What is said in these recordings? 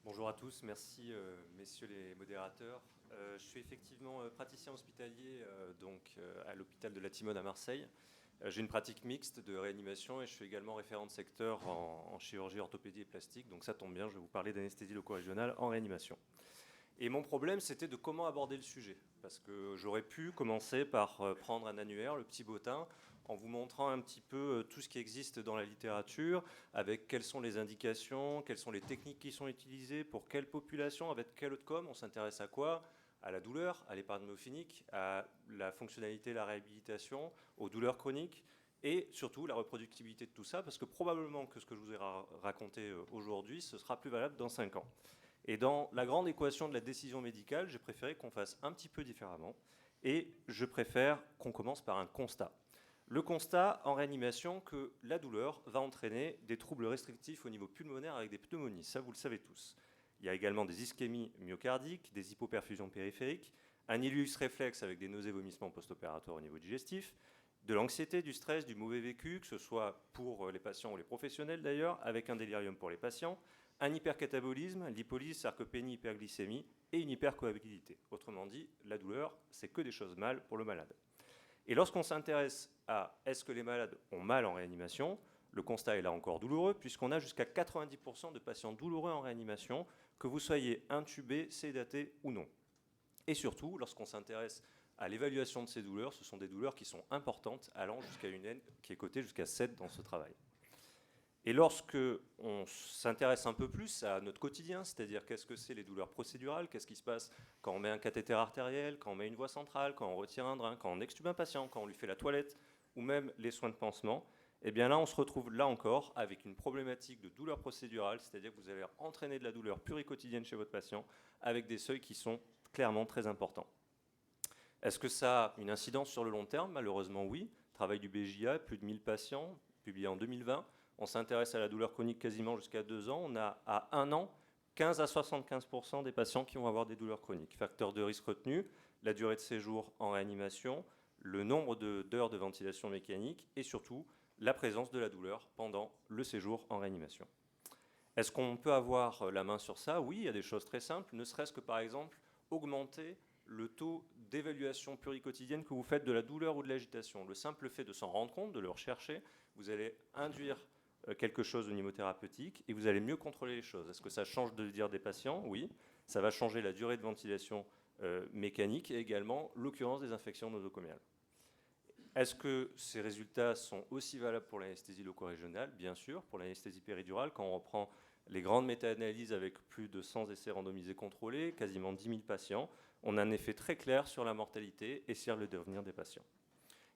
Bonjour à tous, merci messieurs les modérateurs. Je suis effectivement praticien hospitalier à l'hôpital de la Timone à Marseille. J'ai une pratique mixte de réanimation et je suis également référent de secteur en chirurgie, orthopédie et plastique. Donc ça tombe bien, je vais vous parler d'anesthésie loco-régionale en réanimation. Et mon problème, c'était de comment aborder le sujet. Parce que j'aurais pu commencer par prendre un annuaire, le petit bottin, en vous montrant un petit peu tout ce qui existe dans la littérature, avec quelles sont les indications, quelles sont les techniques qui sont utilisées, pour quelle population, avec quel outcome, on s'intéresse à quoi, à la douleur, à l'épargne myophonique, à la fonctionnalité, la réhabilitation, aux douleurs chroniques, et surtout la reproductibilité de tout ça, parce que probablement que ce que je vous ai raconté aujourd'hui, ce sera plus valable dans 5 ans. Et dans la grande équation de la décision médicale, j'ai préféré qu'on fasse un petit peu différemment. Et je préfère qu'on commence par un constat. Le constat en réanimation que la douleur va entraîner des troubles restrictifs au niveau pulmonaire avec des pneumonies. Ça, vous le savez tous. Il y a également des ischémies myocardiques, des hypoperfusions périphériques, un ileus réflexe avec des nausées vomissements post-opératoires au niveau digestif, de l'anxiété, du stress, du mauvais vécu, que ce soit pour les patients ou les professionnels d'ailleurs, avec un délirium pour les patients, un hypercatabolisme, lipolyse, sarcopénie, hyperglycémie et une hypercoagulabilité. Autrement dit, la douleur, c'est que des choses mal pour le malade. Et lorsqu'on s'intéresse à est-ce que les malades ont mal en réanimation, le constat est là encore douloureux, puisqu'on a jusqu'à 90% de patients douloureux en réanimation, que vous soyez intubé, sédaté ou non. Et surtout, lorsqu'on s'intéresse à l'évaluation de ces douleurs, ce sont des douleurs qui sont importantes, allant jusqu'à une N qui est cotée jusqu'à 7 dans ce travail. Et lorsque on s'intéresse un peu plus à notre quotidien, c'est-à-dire qu'est-ce que c'est les douleurs procédurales, qu'est-ce qui se passe quand on met un cathéter artériel, quand on met une voie centrale, quand on retire un drain, quand on extube un patient, quand on lui fait la toilette, ou même les soins de pansement, eh bien là on se retrouve là encore avec une problématique de douleur procédurale, c'est-à-dire que vous allez entraîner de la douleur pluriquotidienne chez votre patient avec des seuils qui sont clairement très importants. Est-ce que ça a une incidence sur le long terme? Malheureusement oui. Travail du BJA, plus de 1000 patients, publié en 2020. On s'intéresse à la douleur chronique quasiment jusqu'à 2 ans. On a à 1 an 15 à 75% des patients qui vont avoir des douleurs chroniques. Facteurs de risque retenus, la durée de séjour en réanimation, le nombre d'heures de ventilation mécanique et surtout la présence de la douleur pendant le séjour en réanimation. Est-ce qu'on peut avoir la main sur ça? Oui, il y a des choses très simples, ne serait-ce que par exemple augmenter le taux d'évaluation pluriquotidienne que vous faites de la douleur ou de l'agitation. Le simple fait de s'en rendre compte, de le rechercher, vous allez induire quelque chose au niveau thérapeutique et vous allez mieux contrôler les choses. Est-ce que ça change de dire des patients? Oui. Ça va changer la durée de ventilation mécanique et également l'occurrence des infections nosocomiales. Est-ce que ces résultats sont aussi valables pour l'anesthésie loco-régionale? Bien sûr. Pour l'anesthésie péridurale, quand on reprend les grandes méta-analyses avec plus de 100 essais randomisés contrôlés, quasiment 10 000 patients, on a un effet très clair sur la mortalité et sur le devenir des patients.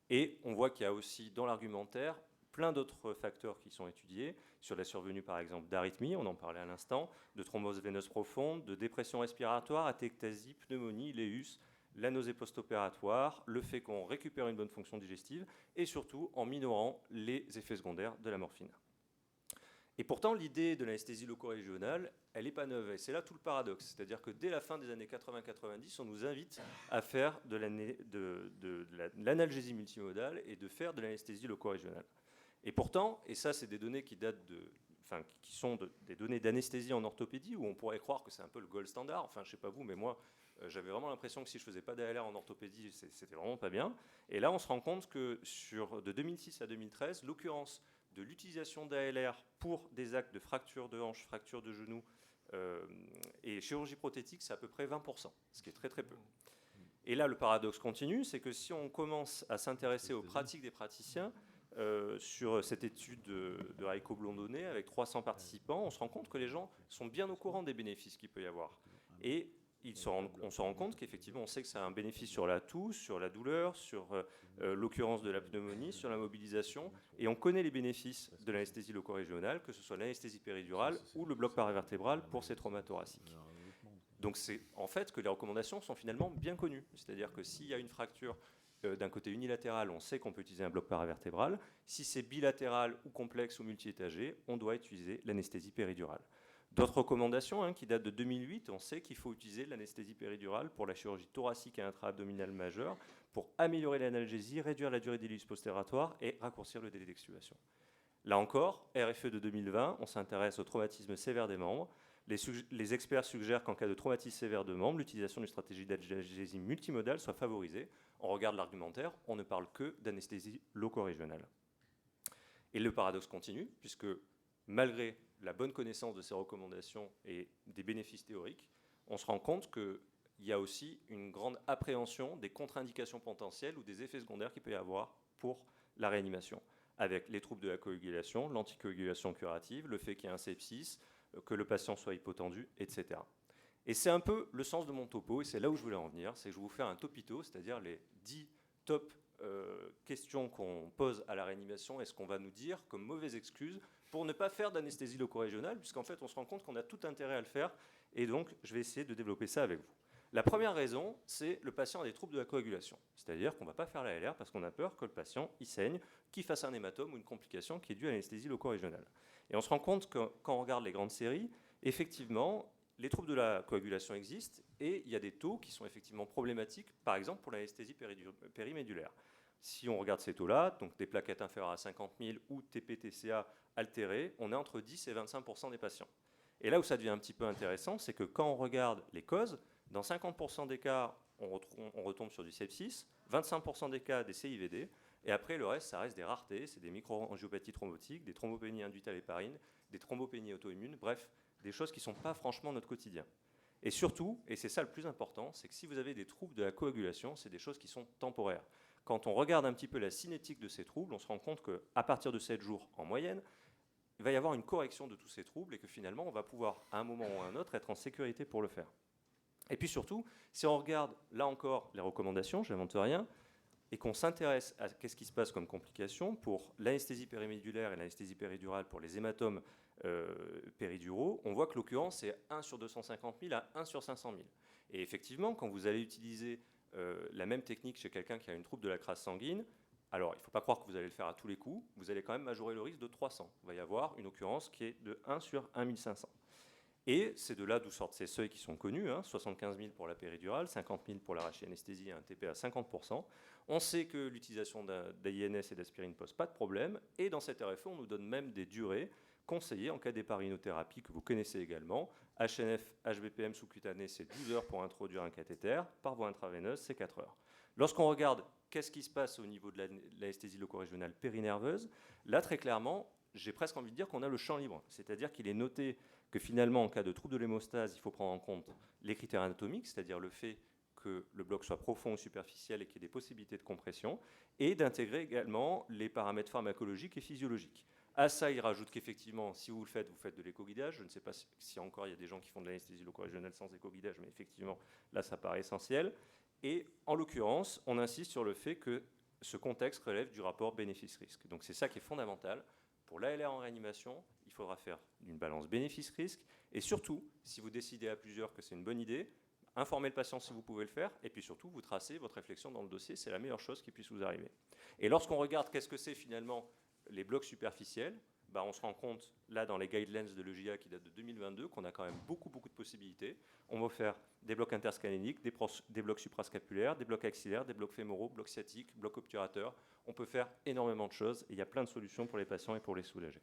Et on voit qu'il y a aussi dans l'argumentaire plein d'autres facteurs qui sont étudiés, sur la survenue par exemple d'arythmie, on en parlait à l'instant, de thrombose veineuse profonde, de dépression respiratoire, atectasie, pneumonie, léus, la nausée post-opératoire, le fait qu'on récupère une bonne fonction digestive et surtout en minorant les effets secondaires de la morphine. Et pourtant, l'idée de l'anesthésie loco-régionale, elle n'est pas neuve. Et c'est là tout le paradoxe. C'est-à-dire que dès la fin des années 80-90, on nous invite à faire de l'analgésie multimodale et de faire de l'anesthésie loco-régionale. Et pourtant, et ça c'est des données qui datent qui sont des données d'anesthésie en orthopédie, où on pourrait croire que c'est un peu le gold standard. Enfin, je ne sais pas vous, mais moi, j'avais vraiment l'impression que si je ne faisais pas d'ALR en orthopédie, c'était vraiment pas bien. Et là, on se rend compte que de 2006 à 2013, l'occurrence de l'utilisation d'ALR pour des actes de fracture de hanche, fracture de genou et chirurgie prothétique, c'est à peu près 20%, ce qui est très très peu. Et là, le paradoxe continue, c'est que si on commence à s'intéresser aux pratiques des praticiens, sur cette étude de Heiko Blondonnet avec 300 participants, on se rend compte que les gens sont bien au courant des bénéfices qu'il peut y avoir. Et on se rend compte qu'effectivement, on sait que ça a un bénéfice sur la toux, sur la douleur, sur l'occurrence de la pneumonie, sur la mobilisation. Et on connaît les bénéfices de l'anesthésie loco-régionale, que ce soit l'anesthésie péridurale ou le bloc paravertébral pour ces traumas thoraciques. Donc c'est en fait que les recommandations sont finalement bien connues. C'est-à-dire que s'il y a une fracture d'un côté unilatéral, on sait qu'on peut utiliser un bloc paravertébral. Si c'est bilatéral ou complexe ou multi-étagé, on doit utiliser l'anesthésie péridurale. D'autres recommandations qui datent de 2008, on sait qu'il faut utiliser l'anesthésie péridurale pour la chirurgie thoracique et intra-abdominale majeure pour améliorer l'analgésie, réduire la durée d'illus post-opératoire et raccourcir le délai d'extubation. Là encore, RFE de 2020, on s'intéresse au traumatisme sévère des membres. Les experts suggèrent qu'en cas de traumatisme sévère de membre, l'utilisation d'une stratégie d'analgésie multimodale soit favorisée. On regarde l'argumentaire, on ne parle que d'anesthésie loco-régionale. Et le paradoxe continue, puisque malgré la bonne connaissance de ces recommandations et des bénéfices théoriques, on se rend compte qu'il y a aussi une grande appréhension des contre-indications potentielles ou des effets secondaires qu'il peut y avoir pour la réanimation, avec les troubles de la coagulation, l'anticoagulation curative, le fait qu'il y ait un sepsis, que le patient soit hypotendu, etc. Et c'est un peu le sens de mon topo, et c'est là où je voulais en venir, c'est que je vais vous faire un topito, c'est-à-dire les 10 top questions qu'on pose à la réanimation et ce qu'on va nous dire comme mauvaise excuse pour ne pas faire d'anesthésie loco-régionale, puisqu'en fait on se rend compte qu'on a tout intérêt à le faire, et donc je vais essayer de développer ça avec vous. La première raison, c'est le patient a des troubles de la coagulation, c'est-à-dire qu'on ne va pas faire la LR parce qu'on a peur que le patient y saigne, qu'il fasse un hématome ou une complication qui est due à l'anesthésie loco-régionale. Et on se rend compte que quand on regarde les grandes séries, effectivement, les troubles de la coagulation existent et il y a des taux qui sont effectivement problématiques, par exemple pour l'anesthésie périmédulaire. Si on regarde ces taux-là, donc des plaquettes inférieures à 50 000 ou TP-TCA altérées, on est entre 10 et 25% des patients. Et là où ça devient un petit peu intéressant, c'est que quand on regarde les causes, dans 50% des cas, on retombe sur du sepsis, 25% des cas des CIVD, et après le reste, ça reste des raretés, c'est des microangiopathies thrombotiques, des thrombopénies induites à l'héparine, des thrombopénies auto-immunes, bref, des choses qui ne sont pas franchement notre quotidien. Et surtout, et c'est ça le plus important, c'est que si vous avez des troubles de la coagulation, c'est des choses qui sont temporaires. Quand on regarde un petit peu la cinétique de ces troubles, on se rend compte qu'à partir de 7 jours en moyenne, il va y avoir une correction de tous ces troubles et que finalement, on va pouvoir, à un moment ou à un autre, être en sécurité pour le faire. Et puis surtout, si on regarde, là encore, les recommandations, je n'invente rien, et qu'on s'intéresse à ce qui se passe comme complications pour l'anesthésie périmédulaire et l'anesthésie péridurale pour les hématomes périduraux, on voit que l'occurrence est 1 sur 250 000 à 1 sur 500 000. Et effectivement, quand vous allez utiliser la même technique chez quelqu'un qui a une trouble de la crasse sanguine, alors il ne faut pas croire que vous allez le faire à tous les coups, vous allez quand même majorer le risque de 300. Il va y avoir une occurrence qui est de 1 sur 1500. Et c'est de là d'où sortent ces seuils qui sont connus, 75 000 pour la péridurale, 50 000 pour la rachianesthésie et un TP à 50%. On sait que l'utilisation d'AINS et d'aspirine ne pose pas de problème, et dans cette RFE, on nous donne même des durées conseillées en cas d'héparinothérapie que vous connaissez également. HNF, HBPM sous-cutané, c'est 12 heures pour introduire un cathéter, par voie intraveineuse, c'est 4 heures. Lorsqu'on regarde qu'est-ce qui se passe au niveau de l'anesthésie loco-régionale périnerveuse, là, très clairement, j'ai presque envie de dire qu'on a le champ libre, c'est-à-dire qu'il est noté que finalement, en cas de trouble de l'hémostase, il faut prendre en compte les critères anatomiques, c'est-à-dire le fait que le bloc soit profond ou superficiel et qu'il y ait des possibilités de compression, et d'intégrer également les paramètres pharmacologiques et physiologiques. À ça, il rajoute qu'effectivement, si vous faites de l'éco-guidage. Je ne sais pas si encore il y a des gens qui font de l'anesthésie loco-régionale sans éco-guidage, mais effectivement, là, ça paraît essentiel. Et en l'occurrence, on insiste sur le fait que ce contexte relève du rapport bénéfice-risque. Donc c'est ça qui est fondamental. Pour l'ALR en réanimation, il faudra faire une balance bénéfice-risque. Et surtout, si vous décidez à plusieurs que c'est une bonne idée, informez le patient si vous pouvez le faire. Et puis surtout, vous tracez votre réflexion dans le dossier. C'est la meilleure chose qui puisse vous arriver. Et lorsqu'on regarde qu'est-ce que c'est finalement les blocs superficiels, on se rend compte, là, dans les guidelines de l'EJA qui datent de 2022, qu'on a quand même beaucoup de possibilités. On va faire des blocs interscaléniques, des blocs suprascapulaires, des blocs axillaires, des blocs fémoraux, blocs sciatiques, blocs obturateurs. On peut faire énormément de choses et il y a plein de solutions pour les patients et pour les soulager.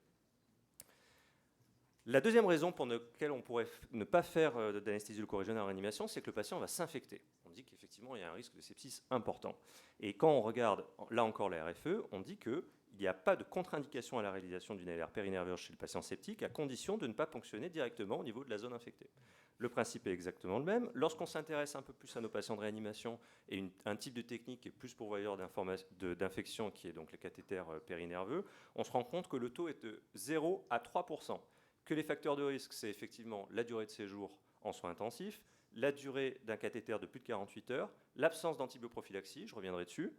La deuxième raison pour laquelle on pourrait ne pas faire d'anesthésie loco-régionale en réanimation, c'est que le patient va s'infecter. On dit qu'effectivement, il y a un risque de sepsis important. Et quand on regarde, là encore, la RFE, on dit qu'il n'y a pas de contre-indication à la réalisation d'une ALR périnerveuse chez le patient septique, à condition de ne pas ponctionner directement au niveau de la zone infectée. Le principe est exactement le même. Lorsqu'on s'intéresse un peu plus à nos patients de réanimation et un type de technique qui est plus pourvoyeur d'infection, qui est donc les cathéters périnerveux, on se rend compte que le taux est de 0 à 3%. Que les facteurs de risque, c'est effectivement la durée de séjour en soins intensifs, la durée d'un cathéter de plus de 48 heures, l'absence d'antibioprophylaxie, je reviendrai dessus,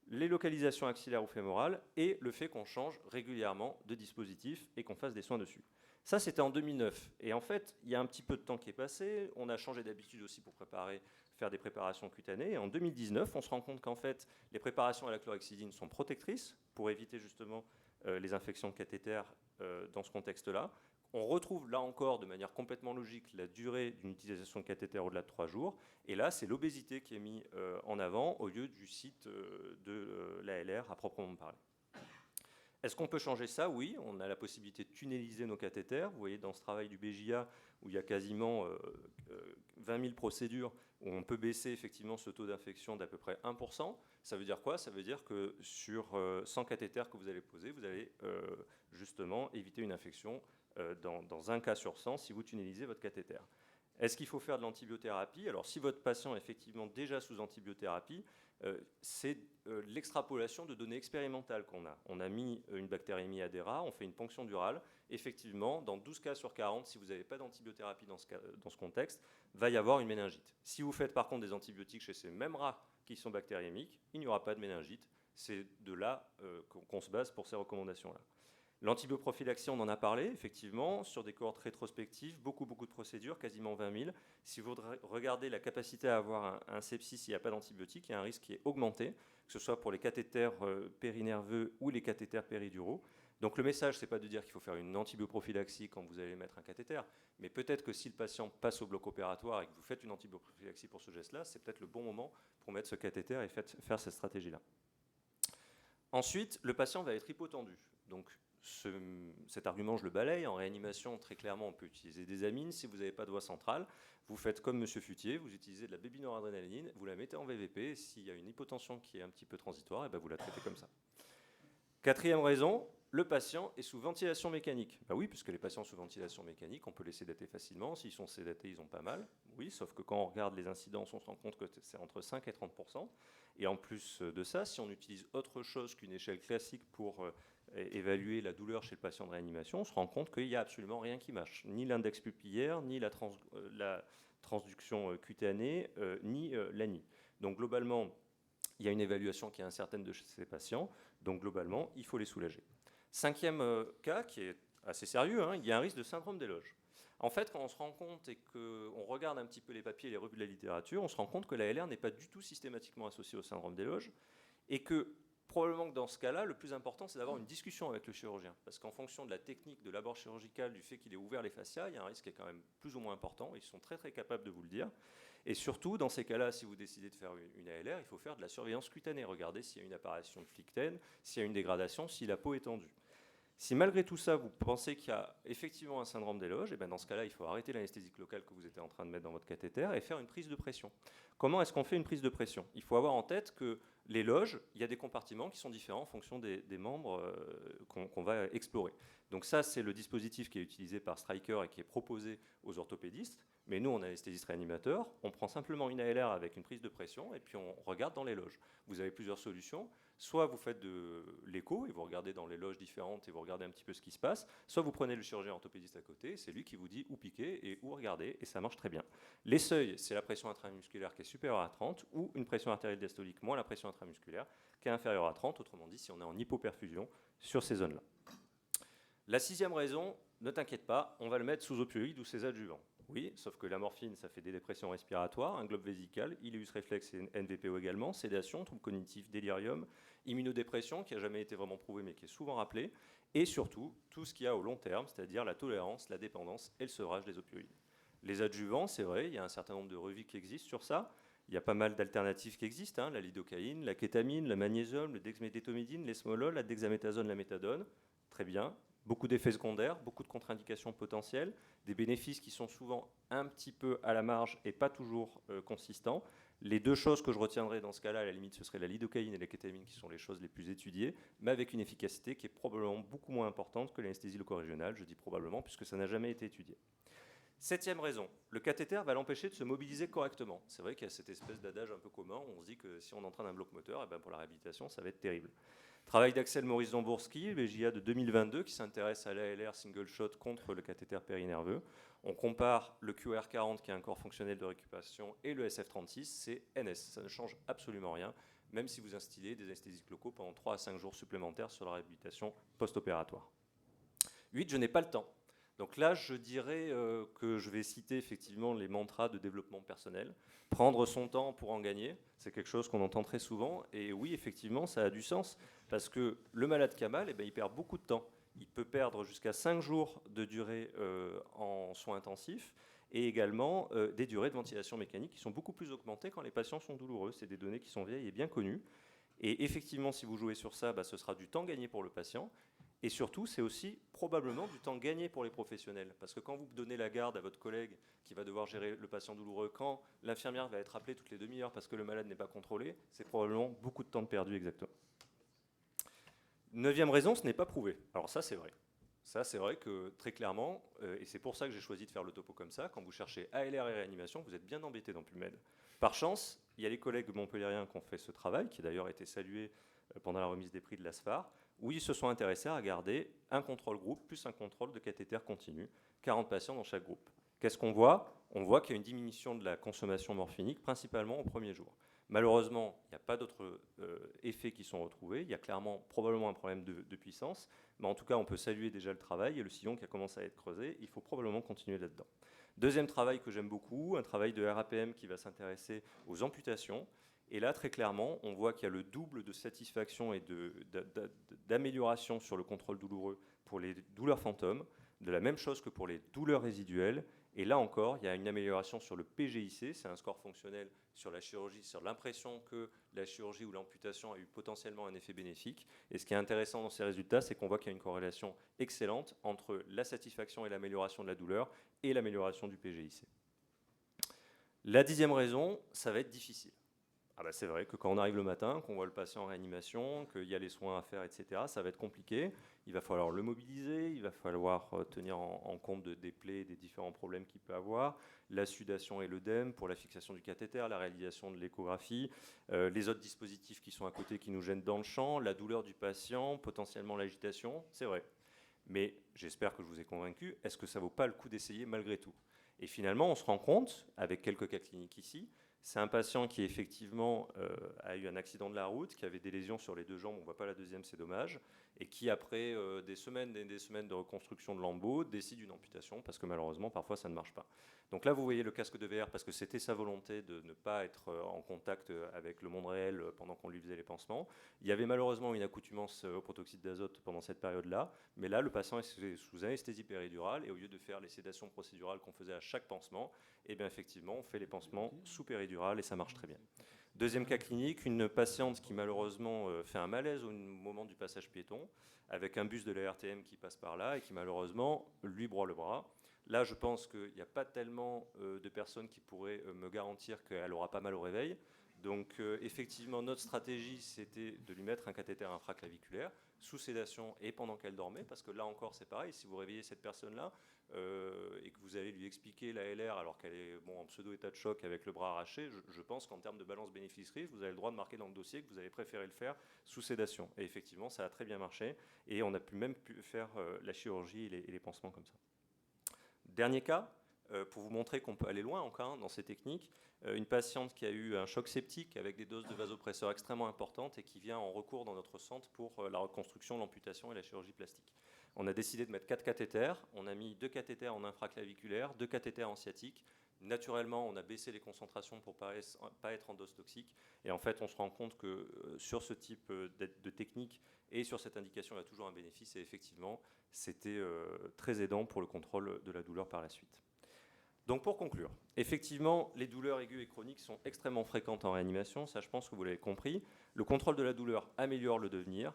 les localisations axillaires ou fémorales et le fait qu'on change régulièrement de dispositif et qu'on fasse des soins dessus. Ça, c'était en 2009. Et en fait, il y a un petit peu de temps qui est passé. On a changé d'habitude aussi pour faire des préparations cutanées. Et en 2019, on se rend compte qu'en fait, les préparations à la chlorhexidine sont protectrices pour éviter justement les infections de cathéter dans ce contexte-là. On retrouve là encore de manière complètement logique la durée d'une utilisation de cathéter au-delà de 3 jours. Et là, c'est l'obésité qui est mise en avant au lieu du site de l'ALR à proprement parler. Est-ce qu'on peut changer ça? Oui, on a la possibilité de tunnéliser nos cathéters. Vous voyez dans ce travail du BJA où il y a quasiment 20 000 procédures où on peut baisser effectivement ce taux d'infection d'à peu près 1%. Ça veut dire quoi? Ça veut dire que sur 100 cathéters que vous allez poser, vous allez justement éviter une infection dans un cas sur 100 si vous tunnélisez votre cathéter. Est-ce qu'il faut faire de l'antibiothérapie? Alors si votre patient est effectivement déjà sous antibiothérapie, c'est l'extrapolation de données expérimentales qu'on a. On a mis une bactériémie à des rats, on fait une ponction durale. Effectivement, dans 12 cas sur 40, si vous n'avez pas d'antibiothérapie dans ce contexte, va y avoir une méningite. Si vous faites par contre des antibiotiques chez ces mêmes rats qui sont bactériémiques, il n'y aura pas de méningite. C'est de là qu'on se base pour ces recommandations-là. L'antibioprophylaxie, on en a parlé, effectivement, sur des cohortes rétrospectives, beaucoup de procédures, quasiment 20 000. Si vous regardez la capacité à avoir un sepsis s'il n'y a pas d'antibiotique, il y a un risque qui est augmenté, que ce soit pour les cathéters périnerveux ou les cathéters périduraux. Donc le message, ce n'est pas de dire qu'il faut faire une antibioprophylaxie quand vous allez mettre un cathéter, mais peut-être que si le patient passe au bloc opératoire et que vous faites une antibioprophylaxie pour ce geste-là, c'est peut-être le bon moment pour mettre ce cathéter et faire cette stratégie-là. Ensuite, le patient va être hypotendu. Donc, cet argument, je le balaye. En réanimation, très clairement, on peut utiliser des amines. Si vous n'avez pas de voie centrale, vous faites comme M. Futier, vous utilisez de la bébinoradrénaline, vous la mettez en VVP. S'il y a une hypotension qui est un petit peu transitoire, et ben vous la traitez comme ça. Quatrième raison, le patient est sous ventilation mécanique. Ben oui, puisque les patients sous ventilation mécanique, on peut les sédater facilement. S'ils sont sédatés, ils ont pas mal. Oui, sauf que quand on regarde les incidences, on se rend compte que c'est entre 5 et 30%. Et en plus de ça, si on utilise autre chose qu'une échelle classique pour évaluer la douleur chez le patient de réanimation, on se rend compte qu'il n'y a absolument rien qui marche. Ni l'index pupillaire, ni la transduction cutanée, ni l'ANI. Donc globalement, il y a une évaluation qui est incertaine de ces patients. Donc globalement, il faut les soulager. Cinquième cas, qui est assez sérieux, il y a un risque de syndrome d'éloge. En fait, quand on se rend compte et qu'on regarde un petit peu les papiers et les revues de la littérature, on se rend compte que la LR n'est pas du tout systématiquement associée au syndrome d'éloge et que probablement que dans ce cas-là, le plus important, c'est d'avoir une discussion avec le chirurgien. Parce qu'en fonction de la technique de l'abord chirurgical, du fait qu'il ait ouvert les fascias, il y a un risque qui est quand même plus ou moins important. Ils sont très capables de vous le dire. Et surtout, dans ces cas-là, si vous décidez de faire une ALR, il faut faire de la surveillance cutanée. Regardez s'il y a une apparition de flictène, s'il y a une dégradation, si la peau est tendue. Si malgré tout ça, vous pensez qu'il y a effectivement un syndrome d'éloge, et bien dans ce cas-là, il faut arrêter l'anesthésique locale que vous étiez en train de mettre dans votre cathéter et faire une prise de pression. Comment est-ce qu'on fait une prise de pression? Il faut avoir en tête que l'éloge, il y a des compartiments qui sont différents en fonction des membres qu'on va explorer. Donc ça, c'est le dispositif qui est utilisé par Stryker et qui est proposé aux orthopédistes. Mais nous, on est anesthésiste réanimateur, on prend simplement une ALR avec une prise de pression et puis on regarde dans les loges. Vous avez plusieurs solutions. Soit vous faites de l'écho et vous regardez dans les loges différentes et vous regardez un petit peu ce qui se passe, soit vous prenez le chirurgien orthopédiste à côté, c'est lui qui vous dit où piquer et où regarder, et ça marche très bien. Les seuils, c'est la pression intramusculaire qui est supérieure à 30 ou une pression artérielle diastolique moins la pression intramusculaire qui est inférieure à 30, autrement dit si on est en hypoperfusion sur ces zones-là. La sixième raison, ne t'inquiète pas, on va le mettre sous opioïdes ou ses adjuvants. Oui, sauf que la morphine, ça fait des dépressions respiratoires, un globe vésical, ileus réflexe et NVPO également, sédation, troubles cognitifs, délirium, immunodépression, qui n'a jamais été vraiment prouvé mais qui est souvent rappelé, et surtout tout ce qu'il y a au long terme, c'est-à-dire la tolérance, la dépendance et le sevrage des opioïdes. Les adjuvants, c'est vrai, il y a un certain nombre de revues qui existent sur ça. Il y a pas mal d'alternatives qui existent, la lidocaïne, la kétamine, la magnésium, le dexmédétomidine, l'esmolol, la dexaméthasone, la méthadone. Très bien. Beaucoup d'effets secondaires, beaucoup de contre-indications potentielles, des bénéfices qui sont souvent un petit peu à la marge et pas toujours consistants. Les deux choses que je retiendrai dans ce cas-là, à la limite, ce serait la lidocaïne et la kétamine qui sont les choses les plus étudiées, mais avec une efficacité qui est probablement beaucoup moins importante que l'anesthésie loco-régionale. Je dis probablement puisque ça n'a jamais été étudié. Septième raison, le cathéter va l'empêcher de se mobiliser correctement. C'est vrai qu'il y a cette espèce d'adage un peu commun, on se dit que si on entraîne un bloc moteur, pour la réhabilitation, ça va être terrible. Travail d'Axel Maurice Dombourski, BJA de 2022, qui s'intéresse à l'ALR single shot contre le cathéter périnerveux. On compare le QR40, qui est un corps fonctionnel de récupération, et le SF36, c'est NS. Ça ne change absolument rien, même si vous instillez des anesthésiques locaux pendant 3 à 5 jours supplémentaires sur la réhabilitation post-opératoire. 8. Je n'ai pas le temps. Donc là, je dirais que je vais citer effectivement les mantras de développement personnel. Prendre son temps pour en gagner, c'est quelque chose qu'on entend très souvent. Et oui, effectivement, ça a du sens, parce que le malade qui a mal, il perd beaucoup de temps. Il peut perdre jusqu'à 5 jours de durée en soins intensifs, et également des durées de ventilation mécanique qui sont beaucoup plus augmentées quand les patients sont douloureux. C'est des données qui sont vieilles et bien connues. Et effectivement, si vous jouez sur ça, ce sera du temps gagné pour le patient. Et surtout, c'est aussi probablement du temps gagné pour les professionnels. Parce que quand vous donnez la garde à votre collègue qui va devoir gérer le patient douloureux, quand l'infirmière va être appelée toutes les demi-heures parce que le malade n'est pas contrôlé, c'est probablement beaucoup de temps de perdu exactement. 9e raison, ce n'est pas prouvé. Alors ça, c'est vrai. Ça, c'est vrai que très clairement, et c'est pour ça que j'ai choisi de faire le topo comme ça, quand vous cherchez ALR et réanimation, vous êtes bien embêté dans PubMed. Par chance, il y a les collègues montpelliérains qui ont fait ce travail, qui d'ailleurs a été salué pendant la remise des prix de l'ASFAR, où ils se sont intéressés à regarder un contrôle groupe plus un contrôle de cathéter continu, 40 patients dans chaque groupe. Qu'est-ce qu'on voit? On voit qu'il y a une diminution de la consommation morphinique, principalement au premier jour. Malheureusement, il n'y a pas d'autres effets qui sont retrouvés. Il y a clairement, probablement un problème de puissance. Mais en tout cas, on peut saluer déjà le travail et le sillon qui a commencé à être creusé. Il faut probablement continuer là-dedans. Deuxième travail que j'aime beaucoup, un travail de RAPM qui va s'intéresser aux amputations. Et là, très clairement, on voit qu'il y a le double de satisfaction et d'amélioration sur le contrôle douloureux pour les douleurs fantômes, de la même chose que pour les douleurs résiduelles. Et là encore, il y a une amélioration sur le PGIC, c'est un score fonctionnel sur la chirurgie, sur l'impression que la chirurgie ou l'amputation a eu potentiellement un effet bénéfique. Et ce qui est intéressant dans ces résultats, c'est qu'on voit qu'il y a une corrélation excellente entre la satisfaction et l'amélioration de la douleur et l'amélioration du PGIC. La 10e raison, ça va être difficile. C'est vrai que quand on arrive le matin, qu'on voit le patient en réanimation, qu'il y a les soins à faire, etc., ça va être compliqué. Il va falloir le mobiliser, il va falloir tenir en compte des plaies, des différents problèmes qu'il peut avoir, la sudation et l'œdème pour la fixation du cathéter, la réalisation de l'échographie, les autres dispositifs qui sont à côté qui nous gênent dans le champ, la douleur du patient, potentiellement l'agitation, c'est vrai. Mais j'espère que je vous ai convaincu, est-ce que ça ne vaut pas le coup d'essayer malgré tout? Et finalement, on se rend compte, avec quelques cas cliniques ici, c'est un patient qui effectivement a eu un accident de la route, qui avait des lésions sur les 2 jambes, on ne voit pas la deuxième, c'est dommage, et qui après des semaines et des semaines de reconstruction de lambeaux décide une amputation parce que malheureusement parfois ça ne marche pas. Donc là vous voyez le casque de VR parce que c'était sa volonté de ne pas être en contact avec le monde réel pendant qu'on lui faisait les pansements. Il y avait malheureusement une accoutumance au protoxyde d'azote pendant cette période-là, mais là le patient est sous anesthésie péridurale et au lieu de faire les sédations procédurales qu'on faisait à chaque pansement, et bien effectivement on fait les pansements sous péridurale et ça marche très bien. Deuxième cas clinique, une patiente qui malheureusement fait un malaise au moment du passage piéton, avec un bus de la RTM qui passe par là et qui malheureusement lui broie le bras. Là, je pense qu'il n'y a pas tellement de personnes qui pourraient me garantir qu'elle n'aura pas mal au réveil. Donc effectivement, notre stratégie, c'était de lui mettre un cathéter infraclaviculaire sous sédation et pendant qu'elle dormait, parce que là encore, c'est pareil, si vous réveillez cette personne-là et que vous allez lui expliquer la LR alors qu'elle est en pseudo-état de choc avec le bras arraché, je pense qu'en termes de balance bénéfice-risque, vous avez le droit de marquer dans le dossier que vous avez préféré le faire sous sédation. Et effectivement, ça a très bien marché et on a même pu faire la chirurgie et les pansements comme ça. Dernier cas, pour vous montrer qu'on peut aller loin encore dans ces techniques, une patiente qui a eu un choc septique avec des doses de vasopresseurs extrêmement importantes et qui vient en recours dans notre centre pour la reconstruction, l'amputation et la chirurgie plastique. On a décidé de mettre 4 cathéters, on a mis 2 cathéters en infraclaviculaire, 2 cathéters en sciatique. Naturellement, on a baissé les concentrations pour ne pas être en dose toxique. Et en fait, on se rend compte que sur ce type de technique et sur cette indication, il y a toujours un bénéfice. Et effectivement, c'était très aidant pour le contrôle de la douleur par la suite. Donc pour conclure, effectivement, les douleurs aiguës et chroniques sont extrêmement fréquentes en réanimation. Ça, je pense que vous l'avez compris. Le contrôle de la douleur améliore le devenir.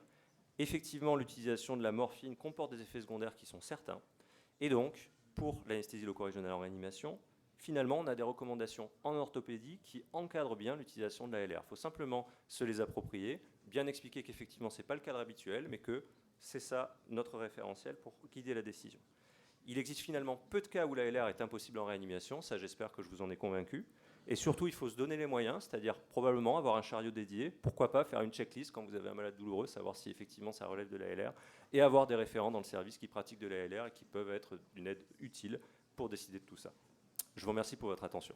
Effectivement, l'utilisation de la morphine comporte des effets secondaires qui sont certains. Et donc, pour l'anesthésie loco-régionale en réanimation, finalement, on a des recommandations en orthopédie qui encadrent bien l'utilisation de la LR. Il faut simplement se les approprier, bien expliquer qu'effectivement, ce n'est pas le cadre habituel, mais que c'est ça notre référentiel pour guider la décision. Il existe finalement peu de cas où la LR est impossible en réanimation, ça j'espère que je vous en ai convaincu. Et surtout, il faut se donner les moyens, c'est-à-dire probablement avoir un chariot dédié, pourquoi pas faire une checklist quand vous avez un malade douloureux, savoir si effectivement ça relève de la LR, et avoir des référents dans le service qui pratiquent de la LR et qui peuvent être d'une aide utile pour décider de tout ça. Je vous remercie pour votre attention.